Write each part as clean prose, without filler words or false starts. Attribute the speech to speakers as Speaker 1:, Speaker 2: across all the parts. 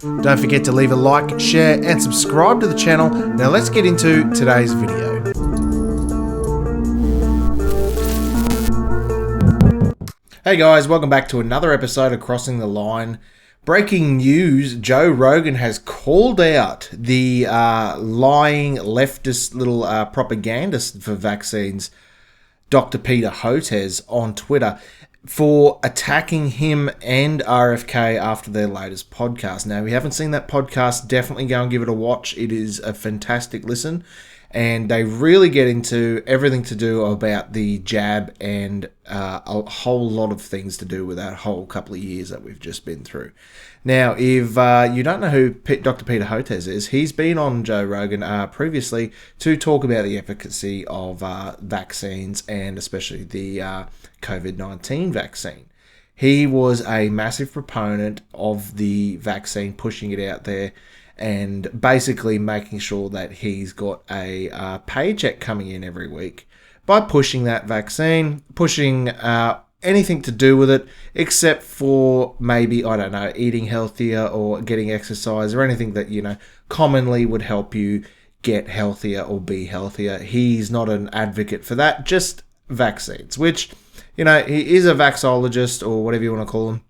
Speaker 1: Don't forget to leave a like, share and subscribe to the channel. Now let's get into today's video. Hey guys, welcome back to another episode of Crossing the Line. Breaking news, Joe Rogan has called out the lying leftist little propagandist for vaccines, Dr. Peter Hotez, on Twitter for attacking him and RFK after their latest podcast. Now, if you haven't seen that podcast, definitely go and give it a watch. It is a fantastic listen, and they really get into everything to do about the jab and a whole lot of things to do with that whole couple of years that we've just been through. Now, if you don't know who Dr. Peter Hotez is, he's been on Joe Rogan previously to talk about the efficacy of vaccines and especially the COVID-19 vaccine. He was a massive proponent of the vaccine, pushing it out there and basically making sure that he's got a paycheck coming in every week by pushing that vaccine, pushing anything to do with it, except for maybe, I don't know, eating healthier or getting exercise or anything that, you know, commonly would help you get healthier or be healthier. He's not an advocate for that, just vaccines, which, you know, he is a vaxologist or whatever you want to call him.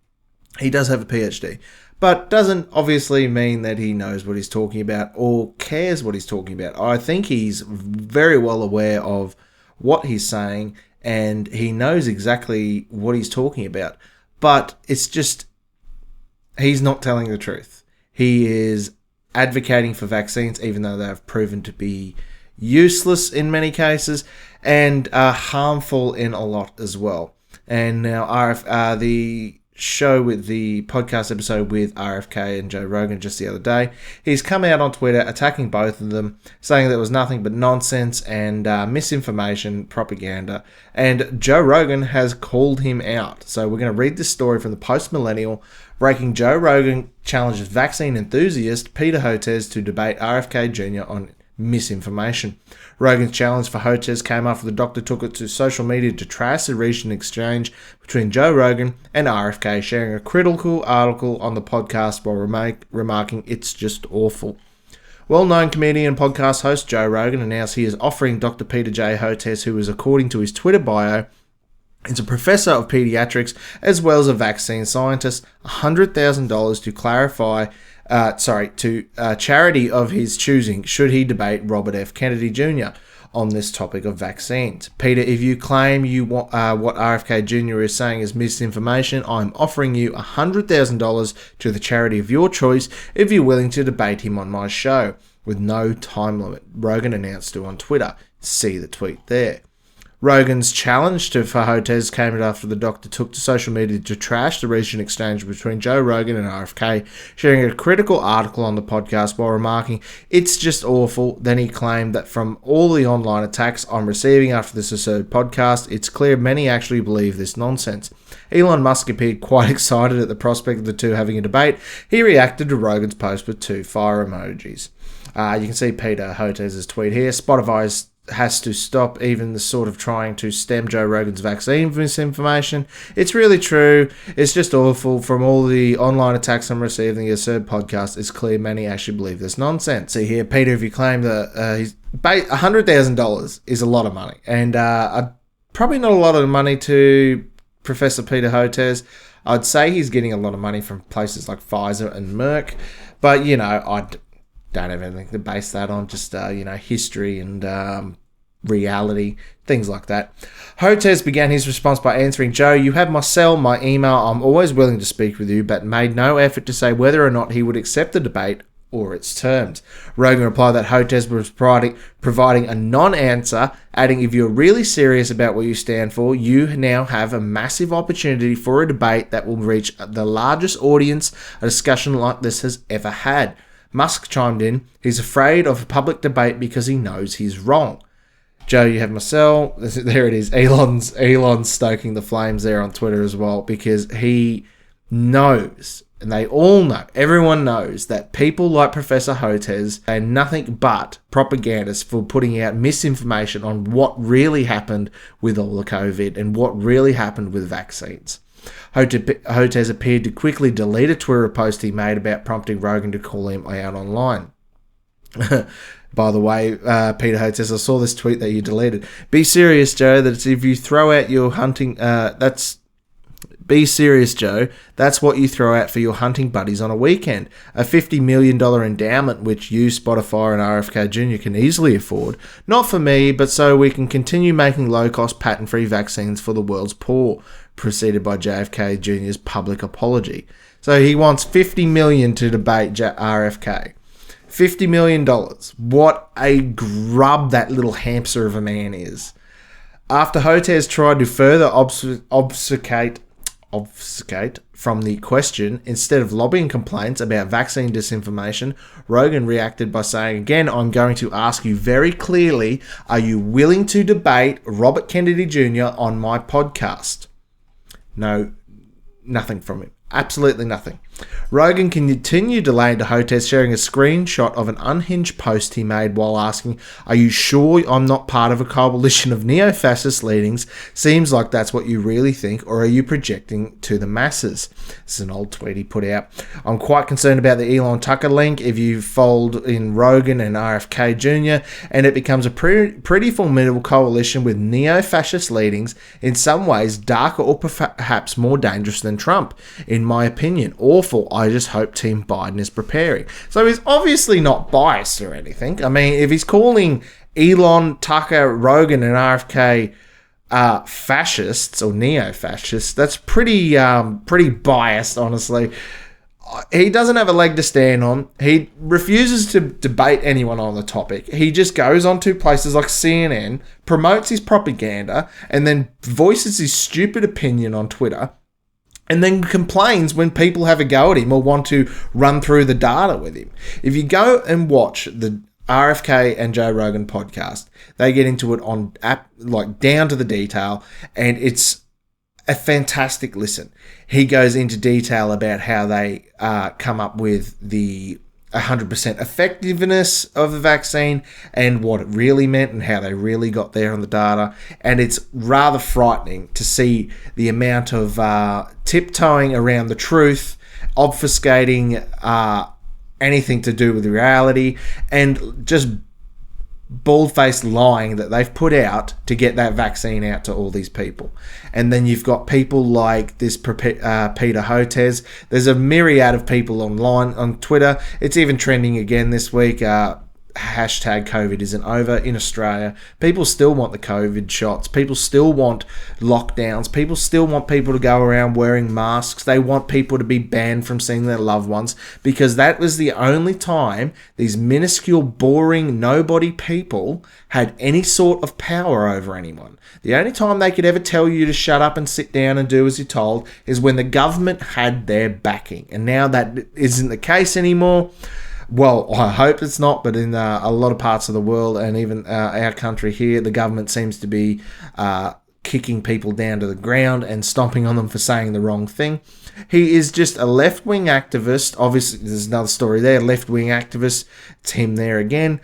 Speaker 1: He does have a PhD, but doesn't obviously mean that he knows what he's talking about or cares what he's talking about. I think he's very well aware of what he's saying and he knows exactly what he's talking about, but it's just, he's not telling the truth. He is advocating for vaccines, even though they've proven to be useless in many cases and harmful in a lot as well. And now the show with the podcast episode with RFK and Joe Rogan just the other day, he's come out on Twitter attacking both of them, saying that it was nothing but nonsense and misinformation, propaganda, and Joe Rogan has called him out. So we're going to read this story from the Post-Millennial. Breaking: Joe Rogan challenges vaccine enthusiast Peter Hotez to debate RFK Jr. on misinformation. Rogan's challenge for Hotez came after the doctor took it to social media to trash the recent exchange between Joe Rogan and RFK, sharing a critical article on the podcast while remarking, "It's just awful." Well-known comedian and podcast host Joe Rogan announced he is offering Dr. Peter J. Hotez, who is, according to his Twitter bio, is a professor of pediatrics as well as a vaccine scientist, $100,000 to clarify charity of his choosing should he debate Robert F. Kennedy Jr. on this topic of vaccines. Peter, if you claim you want what RFK Jr. is saying is misinformation, I'm offering you $100,000 to the charity of your choice if you're willing to debate him on my show, with no time limit, Rogan announced on Twitter. See the tweet there. Rogan's challenge for Hotez came after the doctor took to social media to trash the recent exchange between Joe Rogan and RFK, sharing a critical article on the podcast while remarking, "It's just awful." Then he claimed that from all the online attacks I'm receiving after this absurd podcast, it's clear many actually believe this nonsense. Elon Musk appeared quite excited at the prospect of the two having a debate. He reacted to Rogan's post with 2 fire emojis. You can see Peter Hotez's tweet here. Spotify has to stop even the sort of trying to stem Joe Rogan's vaccine misinformation. It's really true. It's just awful. From all the online attacks I'm receiving, the absurd podcast, it's clear many actually believe this nonsense. See here, Peter, if you claim that he's $100,000 is a lot of money, and probably not a lot of money to Professor Peter Hotez. I'd say he's getting a lot of money from places like Pfizer and Merck, but you know, I don't have anything to base that on, just history and reality, things like that. Hotez began his response by answering, "Joe, you have my cell, my email. I'm always willing to speak with you," but made no effort to say whether or not he would accept the debate or its terms. Rogan replied that Hotez was providing a non-answer, adding, "If you're really serious about what you stand for, you now have a massive opportunity for a debate that will reach the largest audience a discussion like this has ever had." Musk chimed in, "He's afraid of a public debate because he knows he's wrong." Joe, you have my cell. There it is. Elon's stoking the flames there on Twitter as well, because he knows, and they all know, everyone knows, that people like Professor Hotez are nothing but propagandists for putting out misinformation on what really happened with all the COVID and what really happened with vaccines. Hotez appeared to quickly delete a Twitter post he made about prompting Rogan to call him out online. By the way, Peter Hotez, I saw this tweet that you deleted. Be serious, Joe, that if you throw out your hunting... Be serious, Joe. That's what you throw out for your hunting buddies on a weekend. A $50 million endowment which you, Spotify and RFK Jr. can easily afford. Not for me, but so we can continue making low-cost patent-free vaccines for the world's poor, preceded by JFK Jr.'s public apology. So he wants $50 million to debate RFK. $50 million. What a grub that little hamster of a man is. After Hotez tried to further obfuscate from the question, instead of lobbying complaints about vaccine disinformation, Rogan reacted by saying, again, I'm going to ask you very clearly, are you willing to debate Robert Kennedy Jr. on my podcast? No, nothing from him. Absolutely nothing. Rogan continued to lay into Hotez, sharing a screenshot of an unhinged post he made while asking, are you sure I'm not part of a coalition of neo-fascist leanings? Seems like that's what you really think, or are you projecting to the masses? This is an old tweet he put out. I'm quite concerned about the Elon Tucker link. If you fold in Rogan and RFK Jr., and it becomes a pretty formidable coalition with neo-fascist leanings, in some ways darker or perhaps more dangerous than Trump. In my opinion, awful. I just hope Team Biden is preparing. So he's obviously not biased or anything. I mean, if he's calling Elon, Tucker, Rogan, and RFK fascists or neo-fascists, that's pretty biased, honestly. He doesn't have a leg to stand on. He refuses to debate anyone on the topic. He just goes on to places like CNN, promotes his propaganda, and then voices his stupid opinion on Twitter, and then complains when people have a go at him or want to run through the data with him. If you go and watch the RFK and Joe Rogan podcast, they get into it on down to the detail, and it's a fantastic listen. He goes into detail about how they come up with the 100% effectiveness of the vaccine and what it really meant and how they really got there on the data. And it's rather frightening to see the amount of tiptoeing around the truth, obfuscating anything to do with reality, and just bald-faced lying that they've put out to get that vaccine out to all these people. And then you've got people like this Peter Hotez. There's a myriad of people online on Twitter. It's even trending again this week. Hashtag COVID isn't over in Australia. People still want the COVID shots. People still want lockdowns. People still want people to go around wearing masks. They want people to be banned from seeing their loved ones, because that was the only time these minuscule, boring, nobody people had any sort of power over anyone. The only time they could ever tell you to shut up and sit down and do as you're told is when the government had their backing. And now that isn't the case anymore. Well, I hope it's not, but in a lot of parts of the world and even our country here, the government seems to be kicking people down to the ground and stomping on them for saying the wrong thing. He is just a left-wing activist. Obviously, there's another story there, left-wing activist. It's him there again.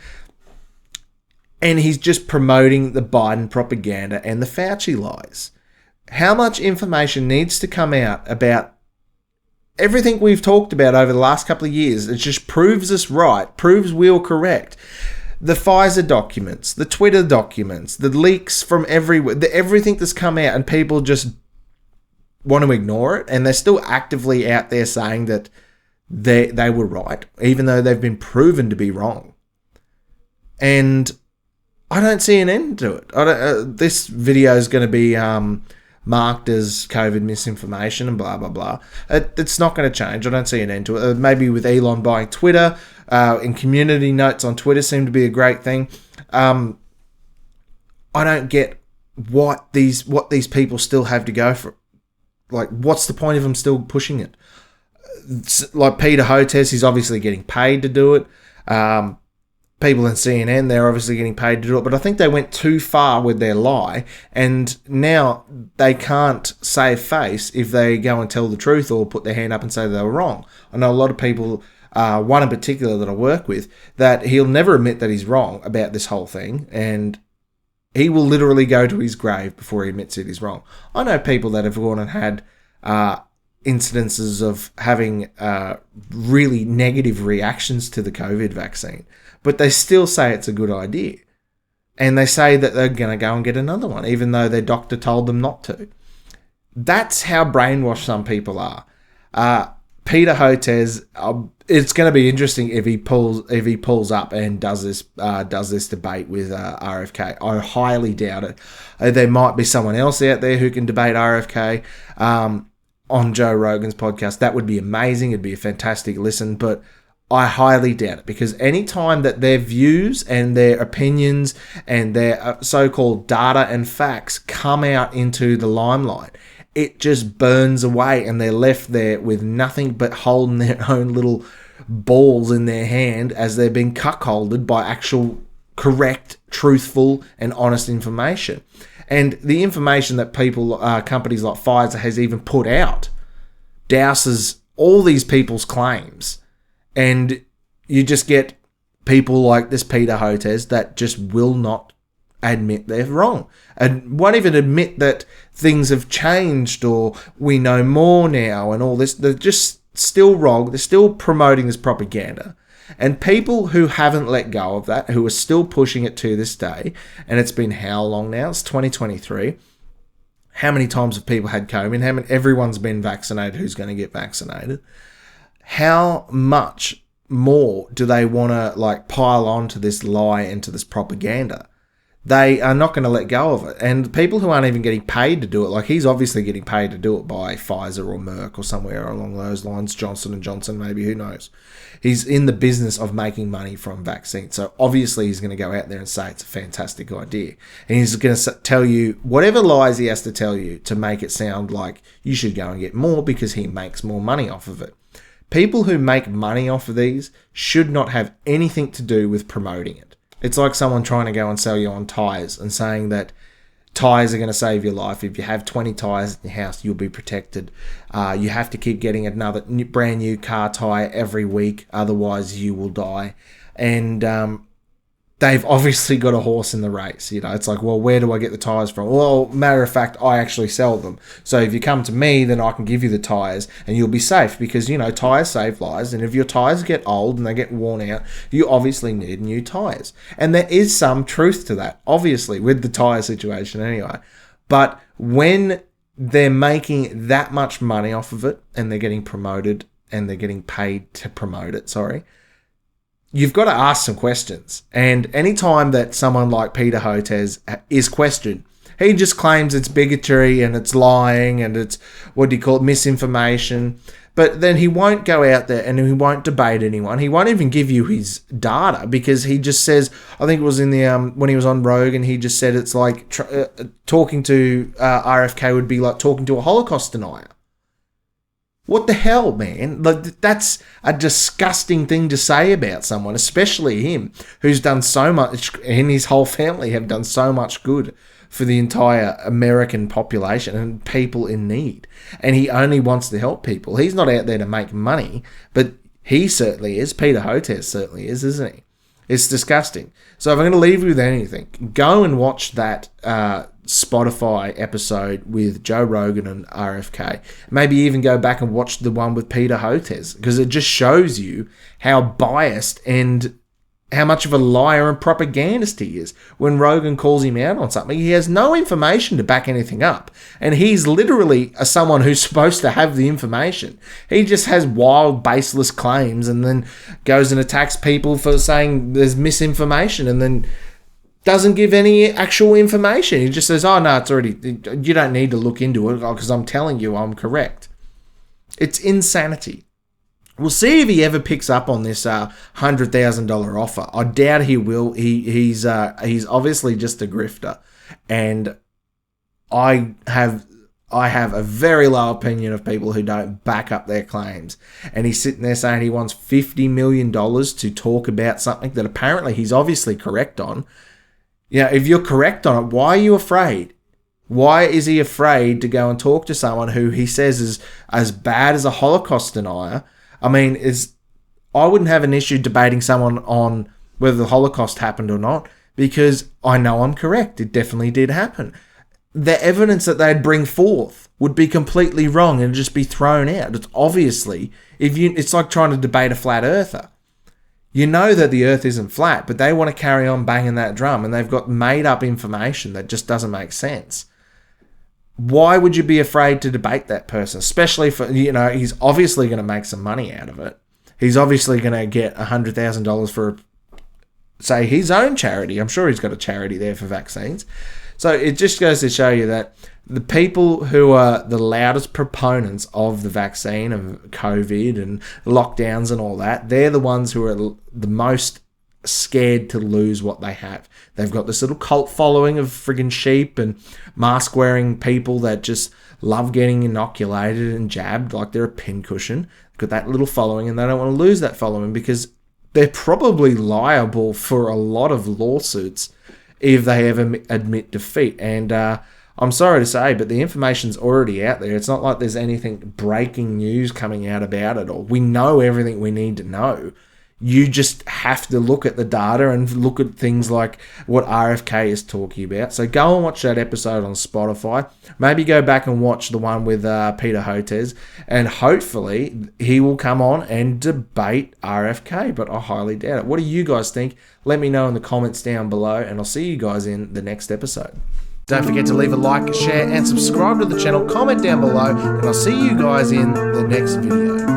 Speaker 1: And he's just promoting the Biden propaganda and the Fauci lies. How much information needs to come out about everything we've talked about over the last couple of years? It just proves us right, proves we're correct. The Pfizer documents, the Twitter documents, the leaks from everywhere, everything that's come out, and people just want to ignore it, and they're still actively out there saying that they were right, even though they've been proven to be wrong. And I don't see an end to it. This video is going to be marked as COVID misinformation and blah, blah, blah. It's not going to change. I don't see an end to it. Maybe with Elon buying Twitter, and community notes on Twitter seem to be a great thing. I don't get what these people still have to go for. Like, what's the point of them still pushing it? Like Peter Hotez, he's obviously getting paid to do it. People in CNN, they're obviously getting paid to do it, but I think they went too far with their lie, and now they can't save face if they go and tell the truth or put their hand up and say they were wrong. I know a lot of people, one in particular that I work with, that he'll never admit that he's wrong about this whole thing, and he will literally go to his grave before he admits it is wrong. I know people that have gone and had incidences of having really negative reactions to the COVID vaccine, but they still say it's a good idea. And they say that they're going to go and get another one, even though their doctor told them not to. That's how brainwashed some people are. Peter Hotez, it's going to be interesting if he pulls up and does this debate with RFK. I highly doubt it. There might be someone else out there who can debate RFK on Joe Rogan's podcast. That would be amazing. It'd be a fantastic listen, but I highly doubt it, because any time that their views and their opinions and their so-called data and facts come out into the limelight, it just burns away, and they're left there with nothing but holding their own little balls in their hand as they're being cuckolded by actual correct, truthful, and honest information. And the information that companies like Pfizer has even put out douses all these people's claims. And you just get people like this Peter Hotez that just will not admit they're wrong, and won't even admit that things have changed or we know more now and all this. They're just still wrong. They're still promoting this propaganda. And people who haven't let go of that, who are still pushing it to this day, and it's been how long now? It's 2023. How many times have people had COVID? Everyone's been vaccinated who's going to get vaccinated. How much more do they want to pile on to this lie and to this propaganda? They are not going to let go of it. And people who aren't even getting paid to do it, like he's obviously getting paid to do it by Pfizer or Merck or somewhere along those lines, Johnson & Johnson maybe, who knows. He's in the business of making money from vaccines. So obviously he's going to go out there and say it's a fantastic idea. And he's going to tell you whatever lies he has to tell you to make it sound like you should go and get more because he makes more money off of it. People who make money off of these should not have anything to do with promoting it. It's like someone trying to go and sell you on tyres and saying that tyres are going to save your life. If you have 20 tyres in your house, you'll be protected. You have to keep getting another brand new car tyre every week, otherwise you will die. And they've obviously got a horse in the race. It's like, well, where do I get the tyres from? Well, matter of fact, I actually sell them. So if you come to me, then I can give you the tyres and you'll be safe because, tyres save lives. And if your tyres get old and they get worn out, you obviously need new tyres. And there is some truth to that, obviously, with the tyre situation anyway. But when they're making that much money off of it and they're getting promoted and they're getting paid to promote it, you've got to ask some questions. And anytime that someone like Peter Hotez is questioned, he just claims it's bigotry and it's lying and it's, misinformation. But then he won't go out there and he won't debate anyone. He won't even give you his data because he just says, I think it was in the, when he was on Rogan, he just said it's like talking to RFK would be like talking to a Holocaust denier. What the hell, man? That's a disgusting thing to say about someone, especially him, who's done so much, and his whole family have done so much good for the entire American population and people in need. And he only wants to help people. He's not out there to make money, but he certainly is. Peter Hotez certainly is, isn't he? It's disgusting. So if I'm going to leave you with anything, go and watch that Spotify episode with Joe Rogan and RFK. Maybe even go back and watch the one with Peter Hotez, because it just shows you how biased and how much of a liar and propagandist he is. When Rogan calls him out on something, he has no information to back anything up. And he's literally someone who's supposed to have the information. He just has wild, baseless claims and then goes and attacks people for saying there's misinformation and then doesn't give any actual information. He just says, oh, no, it's already, you don't need to look into it because I'm telling you I'm correct. It's insanity. We'll see if he ever picks up on this $100,000 offer. I doubt he will. He's obviously just a grifter, and I have a very low opinion of people who don't back up their claims. And he's sitting there saying he wants $50 million to talk about something that apparently he's obviously correct on. If you're correct on it, why are you afraid? Why is he afraid to go and talk to someone who he says is as bad as a Holocaust denier? I mean, I wouldn't have an issue debating someone on whether the Holocaust happened or not, because I know I'm correct. It definitely did happen. the evidence that they'd bring forth would be completely wrong and just be thrown out. It's obviously, it's like trying to debate a flat earther. You know that the earth isn't flat, but they want to carry on banging that drum, and they've got made up information that just doesn't make sense. Why would you be afraid to debate that person? Especially for, he's obviously going to make some money out of it. He's obviously going to get $100,000 for, say, his own charity. I'm sure he's got a charity there for vaccines. So it just goes to show you that the people who are the loudest proponents of the vaccine, of COVID and lockdowns and all that, they're the ones who are the most scared to lose what they have. They've got this little cult following of friggin' sheep and mask-wearing people that just love getting inoculated and jabbed like they're a pincushion. They've got that little following, and they don't want to lose that following because they're probably liable for a lot of lawsuits if they ever admit defeat. And I'm sorry to say, but the information's already out there. It's not like there's anything breaking news coming out about it, or we know everything we need to know. You just have to look at the data and look at things like what RFK is talking about. So go and watch that episode on Spotify. Maybe go back and watch the one with Peter Hotez, and hopefully he will come on and debate RFK, but I highly doubt it. What do you guys think? Let me know in the comments down below, and I'll see you guys in the next episode. Don't forget to leave a like, share, and subscribe to the channel. Comment down below, and I'll see you guys in the next video.